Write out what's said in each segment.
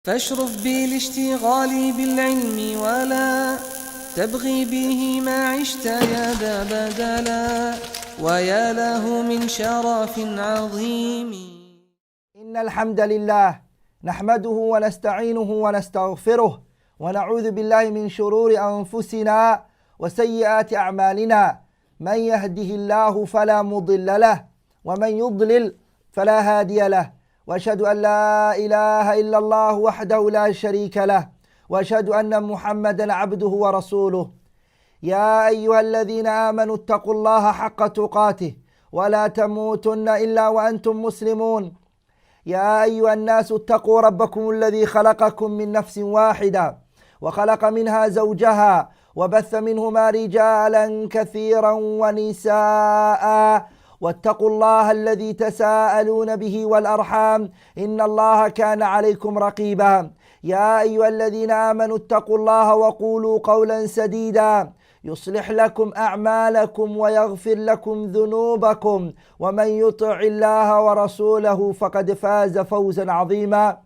فاشرف بالاشتغال بالعلم ولا تبغي به ما عشت يا ذا بدلا ويا له من شرف عظيم. إن الحمد لله نحمده ونستعينه ونستغفره ونعوذ بالله من شرور أنفسنا وسيئات أعمالنا. من يهده الله فلا مضل له ومن يضلل فلا هادي له. وأشهد أن لا إله إلا الله وحده لا شريك له وأشهد أن محمدا عبده ورسوله. يا أيها الذين آمنوا اتقوا الله حق تقاته ولا تموتن إلا وأنتم مسلمون. يا أيها الناس اتقوا ربكم الذي خلقكم من نفس واحدة وخلق منها زوجها وبث منهما رجالا كثيرا ونساء واتقوا الله الذي تساءلون به والأرحام إن الله كان عليكم رقيبا. يا أيها الذين آمنوا اتقوا الله وقولوا قولا سديدا يصلح لكم أعمالكم ويغفر لكم ذنوبكم ومن يطع الله ورسوله فقد فاز فوزا عظيما.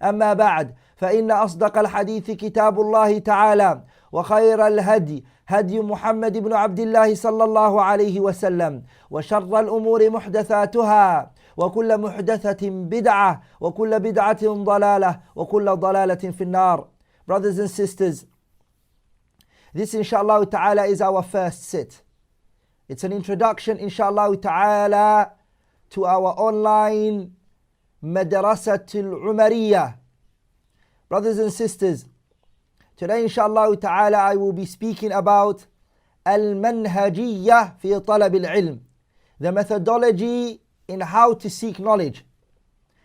أما بعد، فإن أصدق الحديث كتاب الله تعالى وخير الهدي هدي محمد بن عبد الله صلى الله عليه وسلم وشر الأمور محدثاتها وكل محدثة بدعة وكل بدعة ضلالة وكل ضلالة في النار. Brothers and sisters, this inshallah ta'ala is our first sit. It's an introduction inshallah ta'ala to our online Madrasatul Umariyah. Brothers and sisters, today inshallah ta'ala I will be speaking about Al-Manhajiyya fi Talab al-Ilm, the methodology in how to seek knowledge.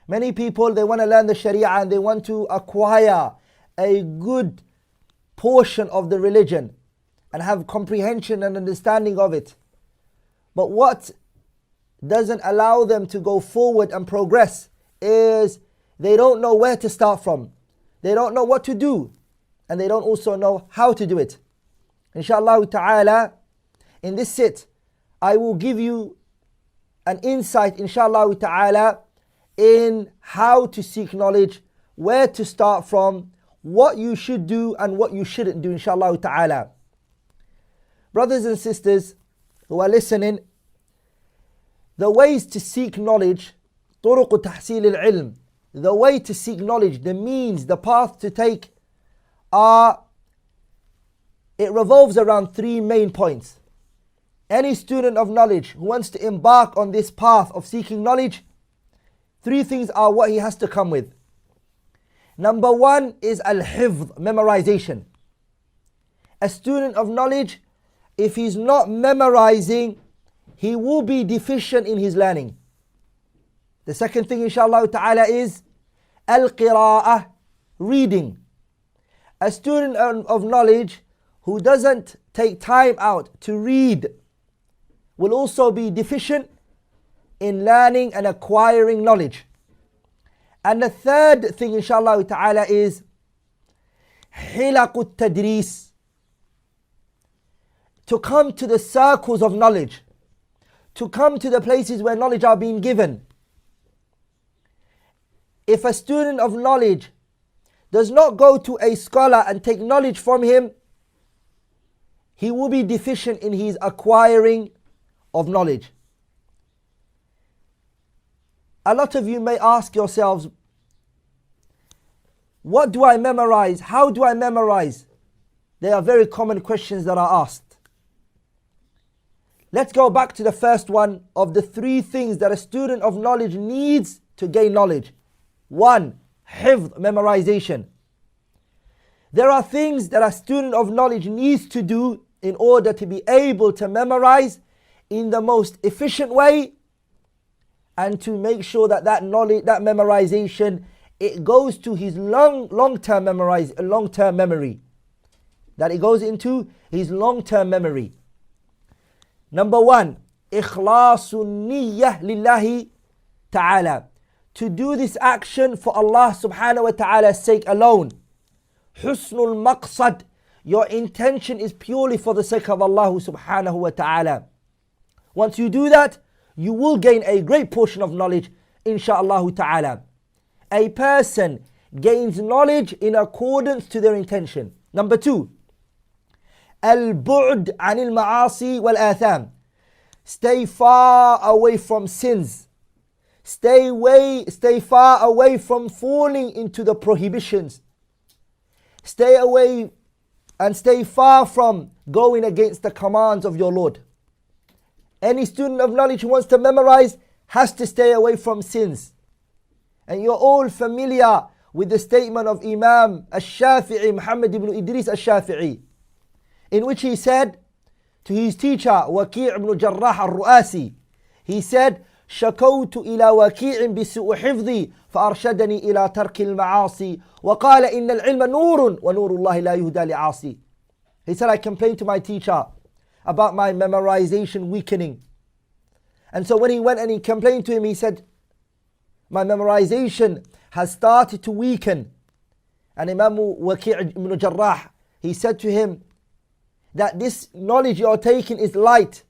Many people, they want to learn the Sharia and they want to acquire a good portion of the religion and have comprehension and understanding of it. But what doesn't allow them to go forward and progress is they don't know where to start from. They don't know what to do, and they don't also know how to do it. Inshallah ta'ala, in this sit, I will give you an insight, inshallah ta'ala, in how to seek knowledge, where to start from, what you should do and what you shouldn't do, inshallah ta'ala. Brothers and sisters who are listening, the ways to seek knowledge, طرق تحصيل العلم, the way to seek knowledge, the means, the path to take it revolves around three main points. Any student of knowledge who wants to embark on this path of seeking knowledge, three things are what he has to come with. Number one is al-hifz, memorization. A student of knowledge, if he's not memorizing, he will be deficient in his learning. The second thing inshallah ta'ala is al-qira'ah, reading. A student of knowledge who doesn't take time out to read will also be deficient in learning and acquiring knowledge. And the third thing inshallah ta'ala is hilaqut tadris, to come to the circles of knowledge, to come to the places where knowledge are being given. If a student of knowledge does not go to a scholar and take knowledge from him, he will be deficient in his acquiring of knowledge. A lot of you may ask yourselves, what do I memorize? How do I memorize? They are very common questions that are asked. Let's go back to the first one of the three things that a student of knowledge needs to gain knowledge. One, hifz, memorization. There are things that a student of knowledge needs to do in order to be able to memorize in the most efficient way and to make sure that that knowledge, that memorization, it goes to his long-term memory. That it goes into his long-term memory. Number one, ikhlasun niyyah lillahi ta'ala. To do this action for Allah subhanahu wa ta'ala's sake alone. Husnul maqsad, your intention is purely for the sake of Allah subhanahu wa ta'ala. Once you do that, you will gain a great portion of knowledge, insha'Allah ta'ala. A person, gains knowledge in accordance to their intention. Number 2, البعد عن المعاصي والآثام. Stay far away from sins. Stay far away from falling into the prohibitions. Stay away and stay far from going against the commands of your Lord. Any student of knowledge who wants to memorize has to stay away from sins. And you're all familiar with the statement of Imam al-Shafi'i, Muhammad ibn Idris al-Shafi'i, in which he said to his teacher, Waki' ibn Jarrah al-Ru'asi, he said, شكوت إلى وكيع بسوء حفظي فأرشدني إلى ترك المعاصي وقال إن العلم نور ونور الله لا يهدى لعاصي. He said, I complained to my teacher about my memorization weakening. And so when he went and he complained to him, he said, my memorization has started to weaken. And Imam Waki' ibn Jarrah, he said to him that this knowledge you're taking is light,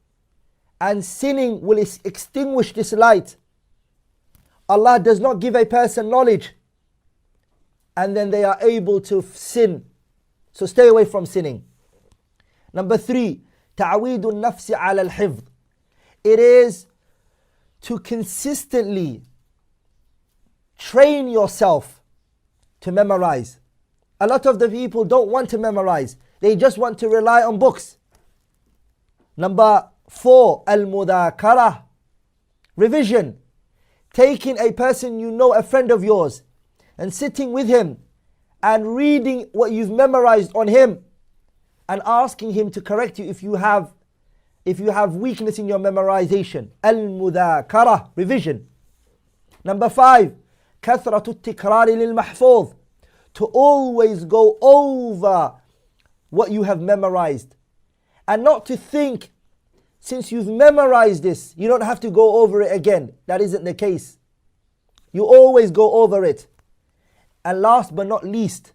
and sinning will extinguish this light. Allah does not give a person knowledge and then they are able to sin. So stay away from sinning. Number 3, تعويد النفس على الحفظ. It is to consistently train yourself to memorize. A lot of the people don't want to memorize. They just want to rely on books. Number 4, al-mudhakara, revision. Taking a person you know, a friend of yours, and sitting with him and reading what you've memorized on him and asking him to correct you if you have weakness in your memorization. Al-mudhakara, revision. Number 5, كثرة التكرار للمحفوظ, to always go over what you have memorized and not to think, since you've memorized this, you don't have to go over it again. That isn't the case. You always go over it. And last but not least,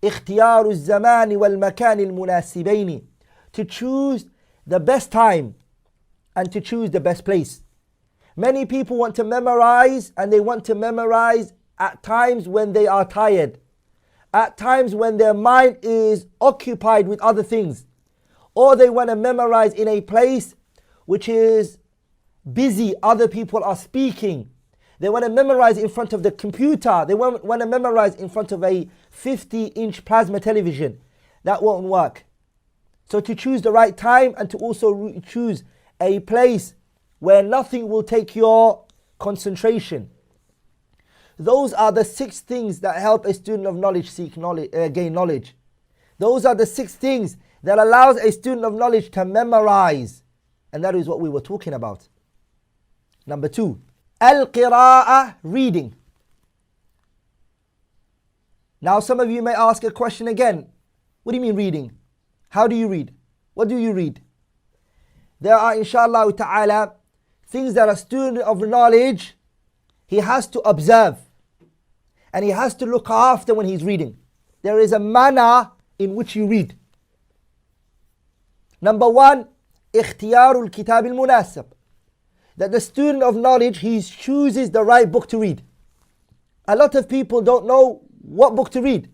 اختيار الزمان والمكان المناسبين, to choose the best time and to choose the best place. Many people want to memorize, and they want to memorize at times when they are tired, at times when their mind is occupied with other things. Or they want to memorize in a place which is busy, other people are speaking. They want to memorize in front of the computer. They want to memorize in front of a 50-inch plasma television. That won't work. So to choose the right time and to also choose a place where nothing will take your concentration. Those are the 6 things that help a student of knowledge gain knowledge. Those are the 6 things that allows a student of knowledge to memorize. And that is what we were talking about. Number 2, al-qira'ah, reading. Now some of you may ask a question again. What do you mean reading? How do you read? What do you read? There are, inshallah ta'ala, things that a student of knowledge, he has to observe. And he has to look after when he's reading. There is a manner in which you read. Number 1, اختيار الكتاب المناسب. That the student of knowledge, he chooses the right book to read. A lot of people don't know what book to read.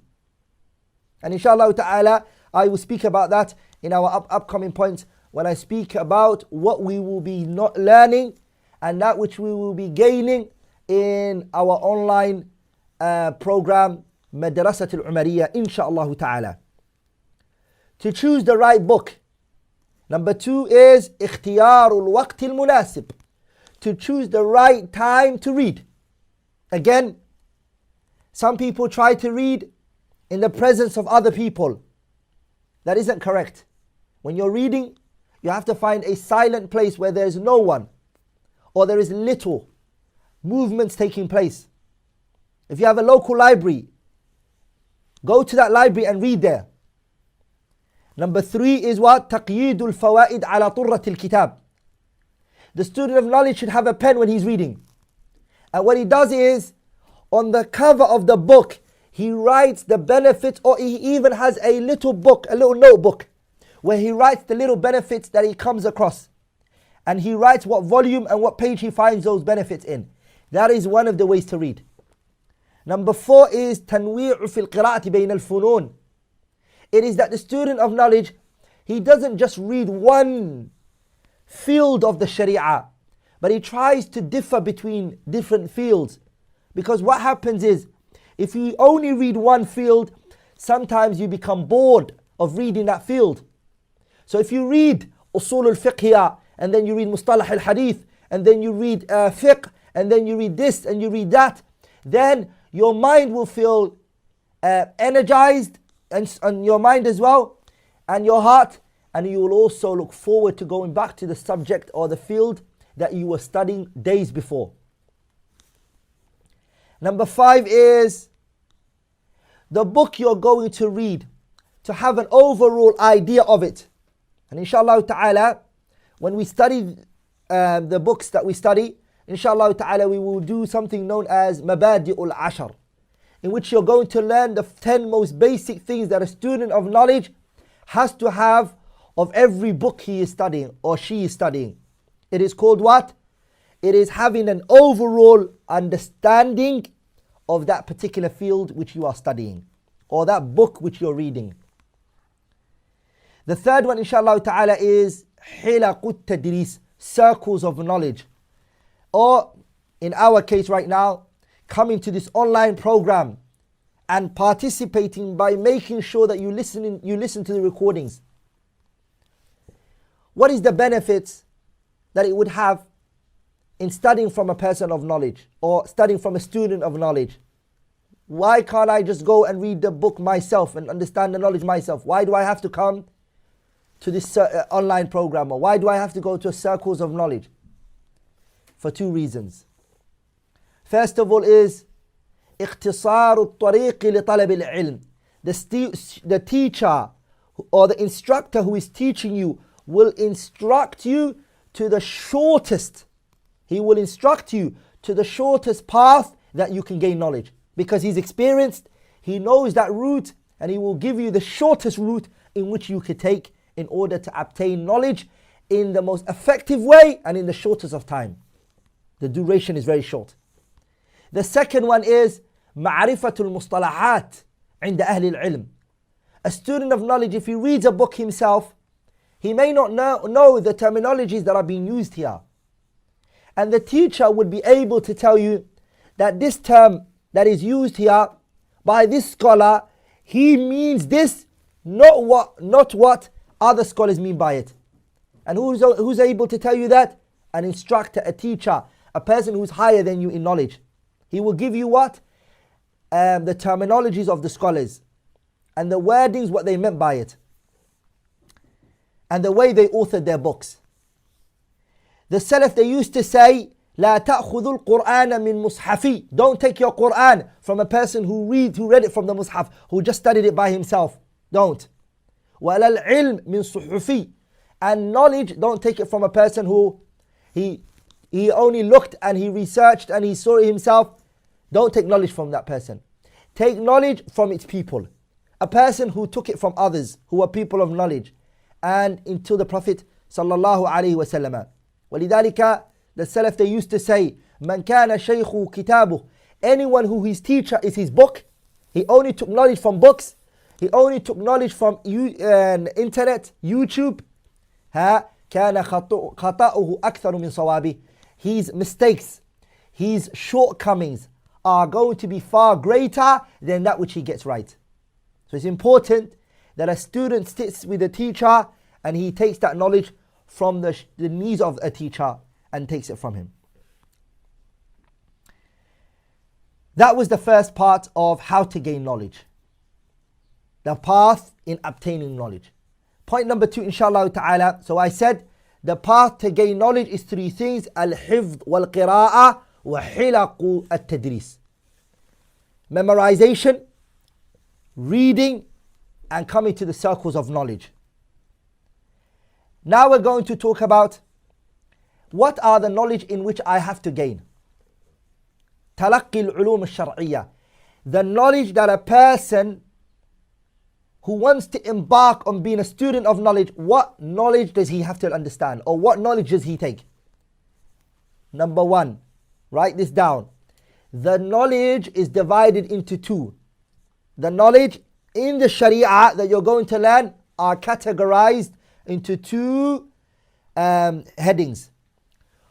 And inshallah ta'ala, I will speak about that in our upcoming points when I speak about what we will be not learning and that which we will be gaining in our online program, Madrasat al-Umariyah, inshallah ta'ala. To choose the right book. Number 2 is اختيار الوقت المناسب, to choose the right time to read. Again, some people try to read in the presence of other people. That isn't correct. When you're reading, you have to find a silent place where there's no one or there is little movements taking place. If you have a local library, go to that library and read there. Number 3 is what? تقييد الفوائد على طرة الكتاب. The student of knowledge should have a pen when he's reading. And what he does is, on the cover of the book, he writes the benefits, or he even has a little book, a little notebook, where he writes the little benefits that he comes across. And he writes what volume and what page he finds those benefits in. That is one of the ways to read. Number 4 is تنويع في القراءة بين الفنون. It is that the student of knowledge, he doesn't just read one field of the Sharia, but he tries to differ between different fields. Because what happens is, if you only read one field, sometimes you become bored of reading that field. So if you read Usul al-Fiqh here, and then you read Mustalah al-Hadith, and then you read Fiqh, and then you read this, and you read that, then your mind will feel energized, and your mind as well, and your heart, and you will also look forward to going back to the subject or the field that you were studying days before. Number 5 is the book you're going to read, to have an overall idea of it. And inshallah ta'ala, when we study the books that we study, inshallah ta'ala, we will do something known as Mabadi'ul Ashar, in which you're going to learn the 10 most basic things that a student of knowledge has to have of every book he is studying or she is studying. It is called what? It is having an overall understanding of that particular field which you are studying, or that book which you're reading. The third one, inshallah ta'ala, is Hilaqut Tadris, circles of knowledge. Or, in our case right now, coming to this online program and participating by making sure that you listen to the recordings. What is the benefits that it would have in studying from a person of knowledge or studying from a student of knowledge? Why can't I just go and read the book myself and understand the knowledge myself? Why do I have to come to this online program? Or why do I have to go to circles of knowledge? For 2 reasons. First of all is اختصار الطريق لطلب العلم. The teacher or the instructor who is teaching you will instruct you to the shortest. He will instruct you to the shortest path that you can gain knowledge. Because he's experienced, he knows that route, and he will give you the shortest route in which you could take in order to obtain knowledge in the most effective way and in the shortest of time. The duration is very short. The second one is معرفة المصطلحات عند أهل العلم. A student of knowledge, if he reads a book himself, he may not know the terminologies that are being used here. And the teacher would be able to tell you that this term that is used here by this scholar, he means this, not what other scholars mean by it. And who's able to tell you that? An instructor, a teacher, a person who's higher than you in knowledge. He will give you what? The terminologies of the scholars and the wordings, what they meant by it, and the way they authored their books. The Salaf, they used to say, لا تأخذوا القرآن من مصحفي. Don't take your Quran from a person who read it from the Mus'haf, who just studied it by himself. Don't. ولا العلم من صحفي. And knowledge, don't take it from a person who he only looked and he researched and he saw it himself. Don't take knowledge from that person. Take knowledge from its people. A person who took it from others, who are people of knowledge, and until the Prophet sallallahu alaihi wasallam. ولذلك, the Salaf, they used to say, من كان شيخه كتابه. Anyone who his teacher is his book, he only took knowledge from books, he only took knowledge from internet, YouTube. كان خطأه أكثر من صوابه. His mistakes, his shortcomings are going to be far greater than that which he gets right. So it's important that a student sits with a teacher and he takes that knowledge from the knees of a teacher and takes it from him. That was the first part of how to gain knowledge. The path in obtaining knowledge. Point number 2, inshallah ta'ala. So I said the path to gain knowledge is 3 things: al-hifd wal-qira'ah wa hilaqu at-tadris. Memorization, reading, and coming to the circles of knowledge. Now we're going to talk about what are the knowledge in which I have to gain. تلقي العلوم الشرعية. The knowledge that a person who wants to embark on being a student of knowledge, what knowledge does he have to understand? Or what knowledge does he take? Number 1, write this down. the knowledge is divided into two. The knowledge in the Sharia that you're going to learn are categorized into two headings.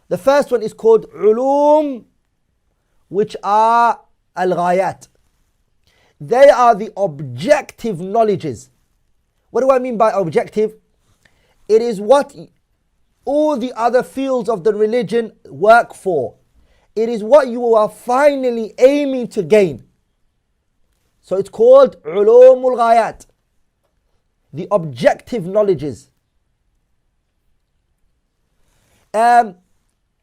The first one is called ulum, which are al-ghayat. They are the objective knowledges. What do I mean by objective? It is what all the other fields of the religion work for. It is what you are finally aiming to gain. So it's called ulumul ghayat, the objective knowledges. And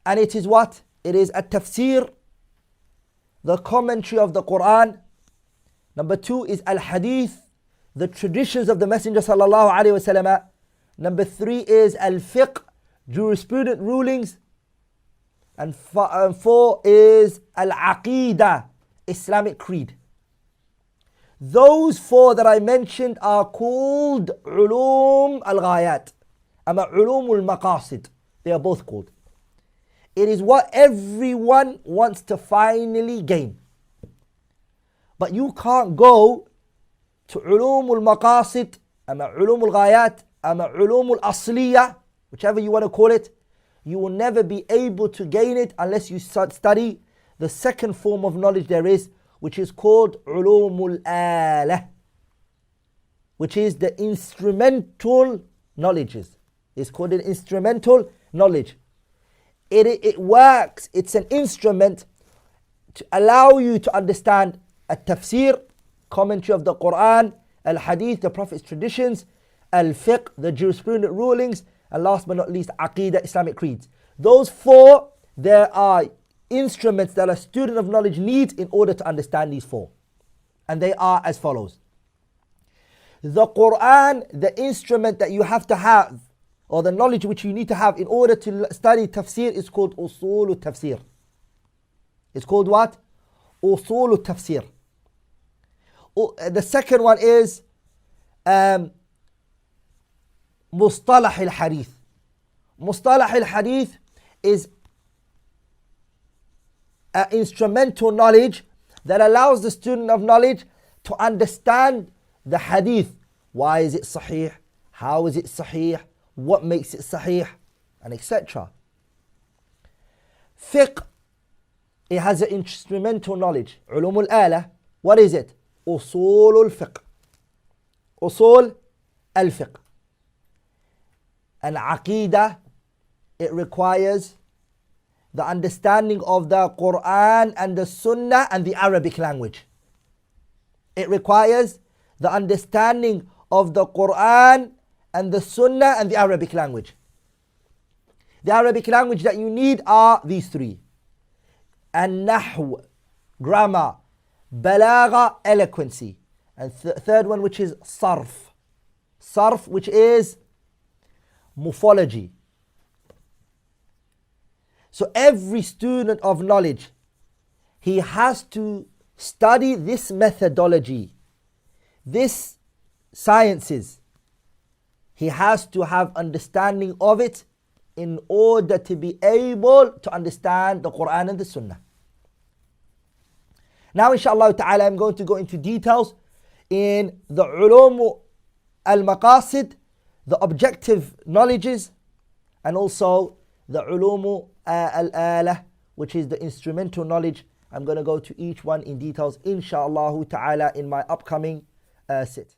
it is what? It is a tafsir, the commentary of the Quran. Number two is al-hadith, the traditions of the Messenger sallallahu alaihi wasallam. Number three is al-fiqh, jurisprudent rulings. And four is al-aqidah, Islamic creed. Those four that I mentioned are called ulum al-ghayat, ama ulum al-maqasid. They are both called. It is what everyone wants to finally gain. But you can't go to ulum al-maqasid, ama ulum al-ghayat, ama ulum al-asliyah, whichever you want to call it. You will never be able to gain it unless you study the second form of knowledge there is, which is called ulumul alah, which is the instrumental knowledges. It's called an instrumental knowledge. It works, it's an instrument to allow you to understand a tafsir, commentary of the Quran, al-hadith, the Prophet's traditions, al-fiqh, the jurisprudent rulings, and last but not least, aqidah, Islamic creeds. Those four, there are instruments that a student of knowledge needs in order to understand these four. And they are as follows. The Quran, the instrument that you have to have, or the knowledge which you need to have in order to study tafsir, is called usul tafsir. It's called what? Usul tafsir. The second one is Mustalah al-Hadith. Mustalah al-Hadith is an instrumental knowledge that allows the student of knowledge to understand the hadith. Why is it sahih? How is it sahih? What makes it sahih? And etc. Fiqh, it has an instrumental knowledge. Ulum al-ala, what is it? Usul al-fiqh. Usul al-fiqh. And aqidah, it requires the understanding of the Quran and the Sunnah and the Arabic language. It requires the understanding of the Quran and the Sunnah and the Arabic language. The Arabic language that you need are these three. An-nahw, grammar, balagha, eloquency. And third one, which is sarf. Sarf, which is morphology. So every student of knowledge, he has to study this methodology, this sciences. He has to have understanding of it in order to be able to understand the Quran and the Sunnah. Now inshallah ta'ala, I'm going to go into details in the ulum al-maqasid, the objective knowledges, and also the ulum al-alah, which is the instrumental knowledge. I'm going to go to each one in details inshallah ta'ala in my upcoming sit.